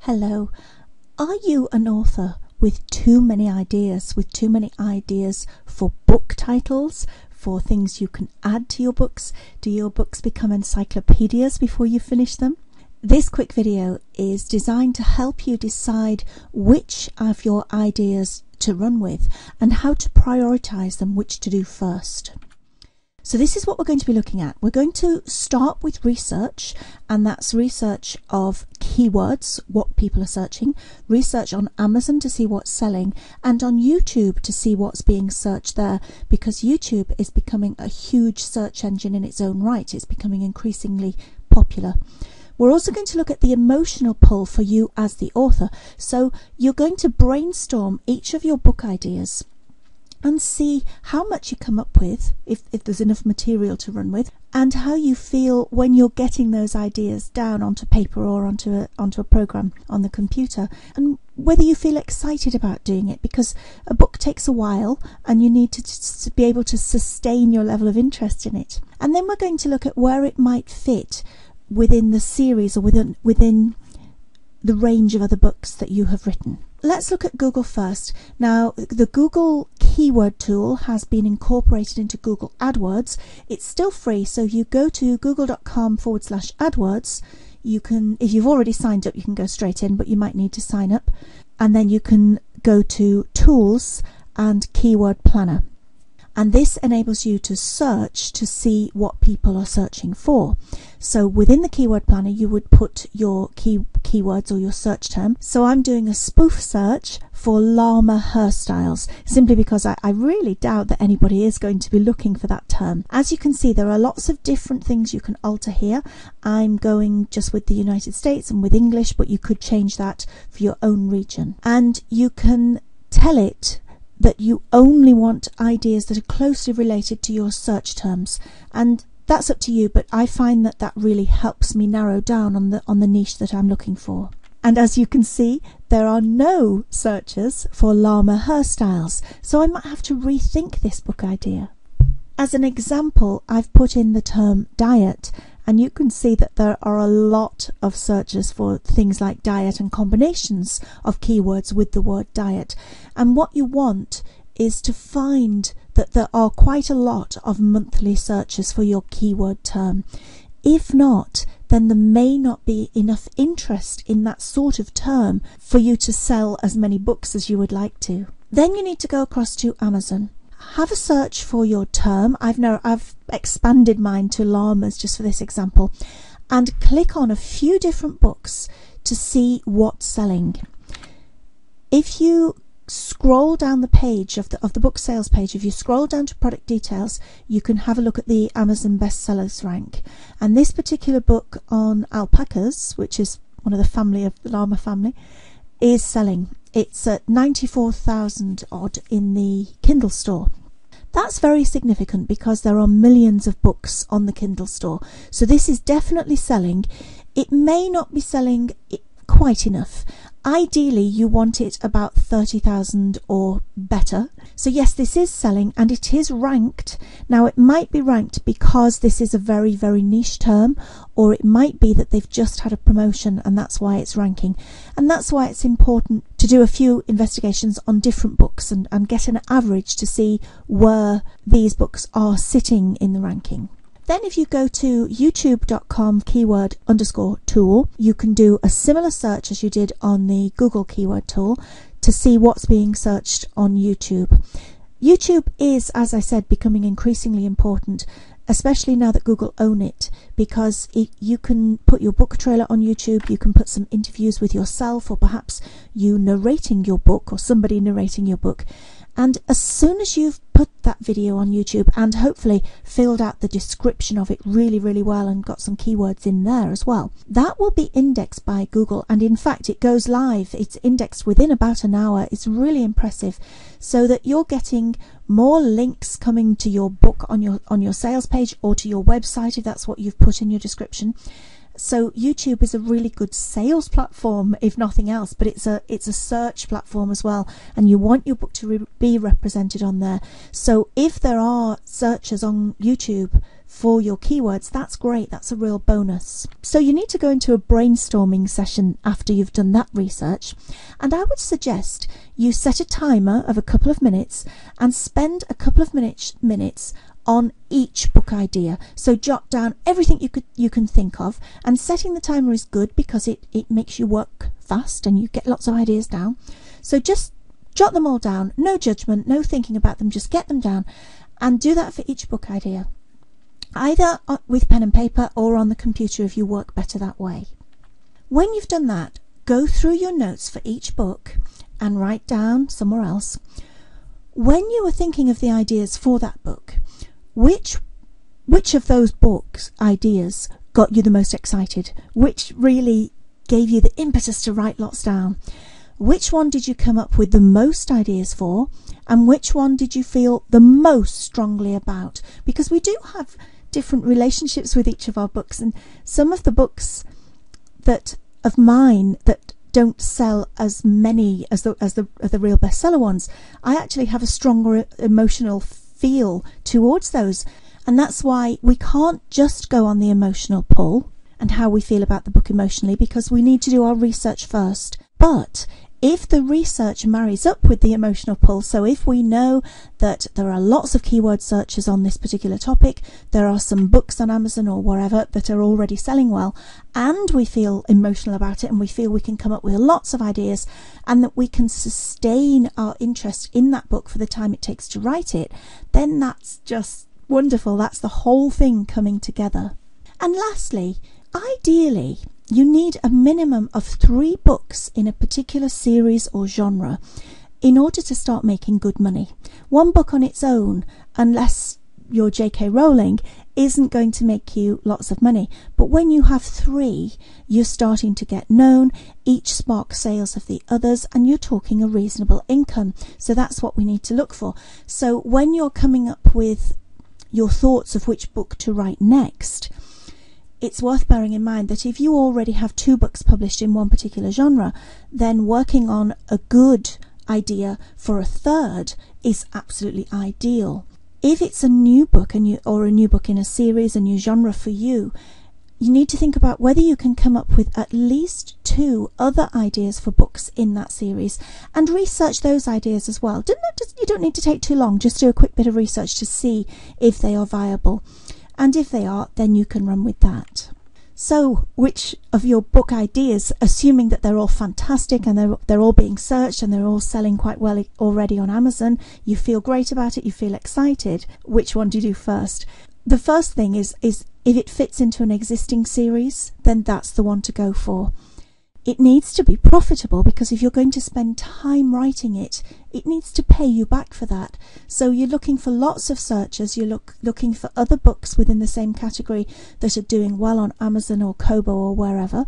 Hello. Are you an author with too many ideas for book titles, for things you can add to your books? Do your books become encyclopedias before you finish them? This quick video is designed to help you decide which of your ideas to run with and how to prioritize them, which to do first. So this is what we're going to be looking at. We're going to start with research, and that's research of keywords, what people are searching, research on Amazon to see what's selling, and on YouTube to see what's being searched there, because YouTube is becoming a huge search engine in its own right. It's becoming increasingly popular. We're also going to look at the emotional pull for you as the author. So you're going to brainstorm each of your book ideas and see how much you come up with, if there's enough material to run with, and how you feel when you're getting those ideas down onto paper or onto a program on the computer, and whether you feel excited about doing it, because a book takes a while and you need to be able to sustain your level of interest in it. And then we're going to look at where it might fit within the series or within the range of other books that you have written. Let's look at Google first. Now, the Google keyword tool has been incorporated into Google AdWords. It's still free, so if you go to google.com/AdWords, you can, if you've already signed up, you can go straight in, but you might need to sign up. And then you can go to Tools and Keyword Planner. And this enables you to search to see what people are searching for. So within the keyword planner, you would put your keywords or your search term. So I'm doing a spoof search for llama hairstyles, simply because I really doubt that anybody is going to be looking for that term. As you can see, there are lots of different things you can alter here. I'm going just with the United States and with English, but you could change that for your own region. And you can tell it that you only want ideas that are closely related to your search terms, and that's up to you, but I find that really helps me narrow down on the niche that I'm looking for. And as you can see, there are no searches for llama hairstyles, so I might have to rethink this book idea. As an example, I've put in the term diet, and you can see that there are a lot of searches for things like diet and combinations of keywords with the word diet. And what you want is to find that there are quite a lot of monthly searches for your keyword term. If not, then there may not be enough interest in that sort of term for you to sell as many books as you would like to. Then you need to go across to Amazon. Have a search for your term. I've expanded mine to llamas just for this example, and click on a few different books to see what's selling. If you scroll down the page of the book sales page, if you scroll down to product details, you can have a look at the Amazon bestsellers rank. And this particular book on alpacas, which is one of the family of the llama family, is selling. It's at 94,000 odd in the Kindle store. That's very significant because there are millions of books on the Kindle store. So this is definitely selling. It may not be selling quite enough. Ideally, you want it about 30,000 or better. So yes, this is selling and it is ranked. Now, it might be ranked because this is a very, very niche term, or it might be that they've just had a promotion and that's why it's ranking. And that's why it's important to do a few investigations on different books and get an average to see where these books are sitting in the ranking. Then if you go to youtube.com keyword_tool, you can do a similar search as you did on the Google keyword tool to see what's being searched on YouTube. YouTube is, as I said, becoming increasingly important, especially now that Google own it, because you can put your book trailer on YouTube, you can put some interviews with yourself, or perhaps you narrating your book or somebody narrating your book. And as soon as you've put that video on YouTube and hopefully filled out the description of it really, really well and got some keywords in there as well, that will be indexed by Google. And in fact, it goes live. It's indexed within about an hour. It's really impressive, so that you're getting more links coming to your book on your sales page or to your website if that's what you've put in your description. So YouTube is a really good sales platform, if nothing else, but it's a search platform as well, and you want your book to be represented on there. So if there are searches on YouTube for your keywords, that's great. That's a real bonus. So you need to go into a brainstorming session after you've done that research. And I would suggest you set a timer of a couple of minutes and spend a couple of minutes on each book idea. So jot down everything you can think of, and setting the timer is good because it makes you work fast and you get lots of ideas down. So just jot them all down, no judgment, no thinking about them, just get them down, and do that for each book idea, either with pen and paper or on the computer if you work better that way. When you've done that, go through your notes for each book and write down somewhere else, when you were thinking of the ideas for that book, which of those books ideas got you the most excited? Which really gave you the impetus to write lots down? Which one did you come up with the most ideas for? And which one did you feel the most strongly about? Because we do have different relationships with each of our books, and some of the books of mine that don't sell as many as the real bestseller ones, I actually have a stronger emotional feel towards those. And that's why we can't just go on the emotional pull and how we feel about the book emotionally, because we need to do our research first. But if the research marries up with the emotional pull, so if we know that there are lots of keyword searches on this particular topic, there are some books on Amazon or wherever that are already selling well, and we feel emotional about it and we feel we can come up with lots of ideas and that we can sustain our interest in that book for the time it takes to write it, then that's just wonderful. That's the whole thing coming together. And lastly, ideally, you need a minimum of 3 books in a particular series or genre in order to start making good money. One book on its own, unless you're J.K. Rowling, isn't going to make you lots of money. But when you have 3, you're starting to get known, each sparks sales of the others, and you're talking a reasonable income. So that's what we need to look for. So when you're coming up with your thoughts of which book to write next, it's worth bearing in mind that if you already have 2 books published in one particular genre, then working on a good idea for a 3rd is absolutely ideal. If it's a new book or a new book in a series, a new genre for you, you need to think about whether you can come up with at least 2 other ideas for books in that series, and research those ideas as well. You don't need to take too long, just do a quick bit of research to see if they are viable. And if they are, then you can run with that. So, which of your book ideas, assuming that they're all fantastic and they're all being searched and they're all selling quite well already on Amazon, you feel great about it, you feel excited, which one do you do first? The first thing is if it fits into an existing series, then that's the one to go for. It needs to be profitable, because if you're going to spend time writing it, it needs to pay you back for that. So you're looking for lots of searches, you're looking for other books within the same category that are doing well on Amazon or Kobo or wherever.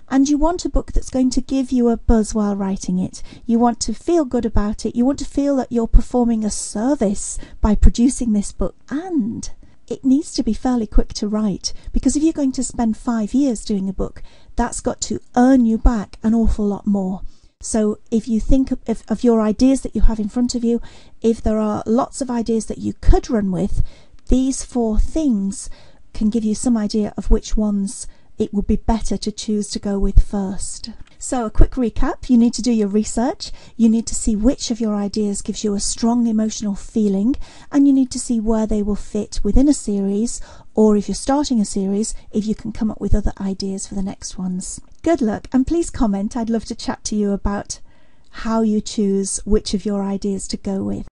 And you want a book that's going to give you a buzz while writing it. You want to feel good about it. You want to feel that you're performing a service by producing this book. And it needs to be fairly quick to write, because if you're going to spend 5 years doing a book, that's got to earn you back an awful lot more. So if you think of your ideas that you have in front of you, if there are lots of ideas that you could run with, these 4 things can give you some idea of which ones it would be better to choose to go with first. So a quick recap: you need to do your research, you need to see which of your ideas gives you a strong emotional feeling, and you need to see where they will fit within a series, or if you're starting a series, if you can come up with other ideas for the next ones. Good luck, and please comment. I'd love to chat to you about how you choose which of your ideas to go with.